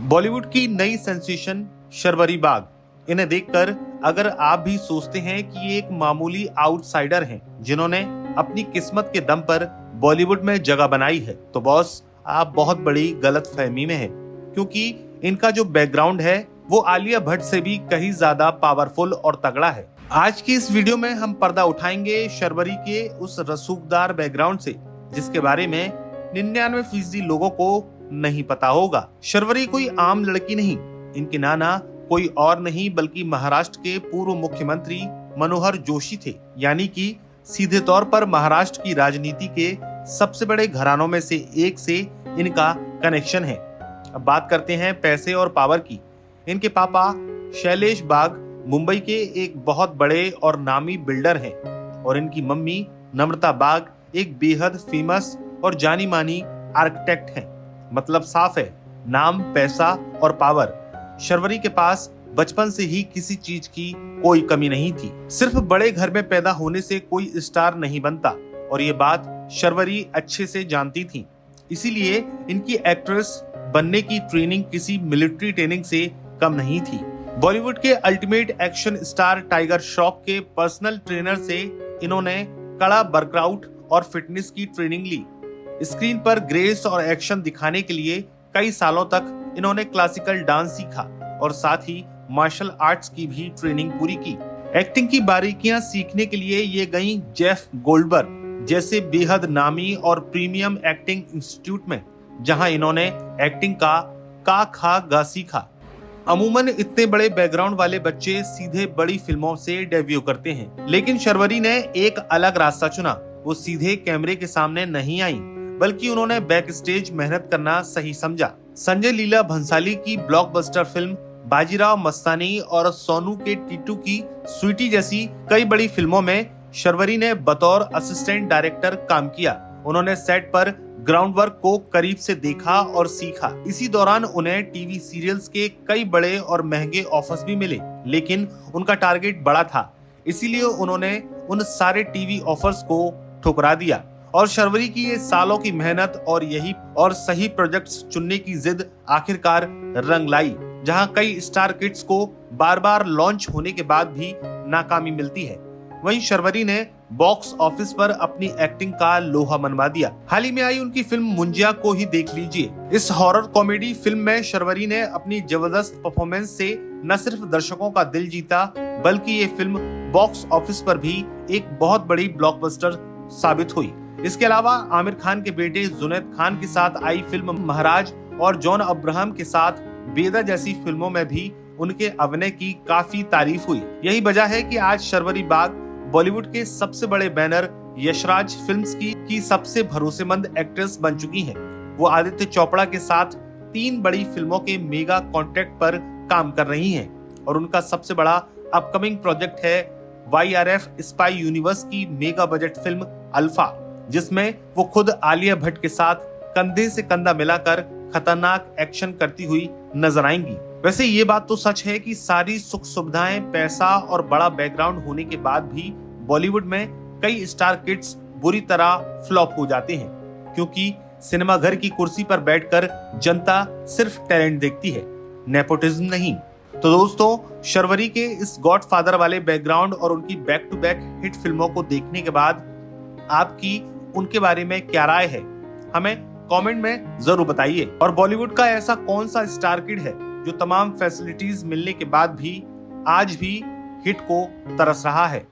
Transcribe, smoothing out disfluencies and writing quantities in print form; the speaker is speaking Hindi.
बॉलीवुड की नई सेंसेशन शर्वरी बाग, इन्हें देखकर अगर आप भी सोचते हैं कि ये एक मामूली आउटसाइडर हैं जिन्होंने अपनी किस्मत के दम पर बॉलीवुड में जगह बनाई है, तो बॉस आप बहुत बड़ी गलतफहमी में हैं, क्योंकि इनका जो बैकग्राउंड है वो आलिया भट्ट से भी कहीं ज्यादा पावरफुल और तगड़ा है। आज की इस वीडियो में हम पर्दा उठाएंगे शर्वरी के उस रसूखदार बैकग्राउंड से जिसके बारे में 99% लोगों को नहीं पता होगा। शर्वरी कोई आम लड़की नहीं, इनके नाना कोई और नहीं बल्कि महाराष्ट्र के पूर्व मुख्यमंत्री मनोहर जोशी थे, यानी कि सीधे तौर पर महाराष्ट्र की राजनीति के सबसे बड़े घरानों में से एक से इनका कनेक्शन है। अब बात करते हैं पैसे और पावर की। इनके पापा शैलेश बाग मुंबई के एक बहुत बड़े और नामी बिल्डर हैं और इनकी मम्मी नम्रता बाग एक बेहद फेमस और जानी मानी आर्किटेक्ट हैं। मतलब साफ है, नाम, पैसा और पावर। शर्वरी के पास बचपन से ही किसी चीज की कोई कमी नहीं थी। सिर्फ बड़े घर में पैदा होने से कोई स्टार नहीं बनता और ये बात शर्वरी अच्छे से जानती थी। इसीलिए इनकी एक्ट्रेस बनने की ट्रेनिंग किसी मिलिट्री ट्रेनिंग से कम नहीं थी। बॉलीवुड के ultimate action star tiger Shroff के पर्सनल ट्रेनर से इन्होंने कड़ा वर्कआउट और फिटनेस की ट्रेनिंग ली। स्क्रीन पर ग्रेस और एक्शन दिखाने के लिए कई सालों तक इन्होंने क्लासिकल डांस सीखा और साथ ही मार्शल आर्ट्स की भी ट्रेनिंग पूरी की। एक्टिंग की बारीकियां सीखने के लिए ये गईं जेफ गोल्डबर्ग जैसे बेहद नामी और प्रीमियम एक्टिंग इंस्टीट्यूट में, जहां इन्होंने एक्टिंग का खा गा सीखा। अमूमन इतने बड़े बैकग्राउंड वाले बच्चे सीधे बड़ी फिल्मों से डेब्यू करते हैं, लेकिन शर्वरी ने एक अलग रास्ता चुना। वो सीधे कैमरे के सामने नहीं आई, बल्कि उन्होंने बैक स्टेज मेहनत करना सही समझा। संजय लीला भंसाली की ब्लॉकबस्टर फिल्म बाजीराव मस्तानी और सोनू के टीटू की स्वीटी जैसी कई बड़ी फिल्मों में शर्वरी ने बतौर असिस्टेंट डायरेक्टर काम किया। उन्होंने सेट पर ग्राउंड वर्क को करीब से देखा और सीखा। इसी दौरान उन्हें टीवी सीरियल्स के कई बड़े और महंगे ऑफर्स भी मिले, लेकिन उनका टारगेट बड़ा था, इसीलिए उन्होंने उन सारे टीवी ऑफर्स को ठुकरा दिया। और शर्वरी की ये सालों की मेहनत और सही प्रोजेक्ट्स चुनने की जिद आखिरकार रंग लाई, जहां कई स्टार किड्स को बार बार लॉन्च होने के बाद भी नाकामी मिलती है। वहीं शर्वरी ने बॉक्स ऑफिस पर अपनी एक्टिंग का लोहा मनवा दिया। हाल ही में आई उनकी फिल्म मुंजिया को ही देख लीजिए। इस हॉरर कॉमेडी फिल्म में शर्वरी ने अपनी जबरदस्त परफॉर्मेंस से न सिर्फ दर्शकों का दिल जीता, बल्कि ये फिल्म बॉक्स ऑफिस पर भी एक बहुत बड़ी ब्लॉकबस्टर साबित हुई। इसके अलावा आमिर खान के बेटे जुनैद खान के साथ आई फिल्म महाराज और जॉन अब्राहम के साथ बेदा जैसी फिल्मों में भी उनके अभिनय की काफी तारीफ हुई। यही वजह है कि आज शर्वरी बाग बॉलीवुड के सबसे बड़े बैनर यशराज फिल्म्स की सबसे भरोसेमंद एक्ट्रेस बन चुकी हैं। वो आदित्य चोपड़ा के साथ 3 बड़ी फिल्मों के मेगा कॉन्ट्रैक्ट पर काम कर रही हैं और उनका सबसे बड़ा अपकमिंग प्रोजेक्ट है YRF स्पाई यूनिवर्स की मेगा बजट फिल्म अल्फा, जिसमें वो खुद आलिया भट्ट के साथ कंधे से कंधा मिलाकर खतरनाक एक्शन करती हुई नजर आएंगी। वैसे ये बात तो सच है कि सारी सुख सुविधाएं, पैसा और बड़ा बैकग्राउंड होने के बाद भी बॉलीवुड में कई स्टार किड्स बुरी तरह फ्लॉप हो जाते हैं, क्योंकि सिनेमा घर की कुर्सी पर बैठकर जनता सिर्फ टैलेंट देखती है, नेपोटिज्म नहीं। तो दोस्तों, शर्वरी के इस गॉडफादर वाले बैकग्राउंड और उनकी बैक टू बैक हिट फिल्मों को देखने के बाद आपकी उनके बारे में क्या राय है, हमें कमेंट में जरूर बताइए। और बॉलीवुड का ऐसा कौन सा स्टार किड है जो तमाम फैसिलिटीज मिलने के बाद भी आज भी हिट को तरस रहा है।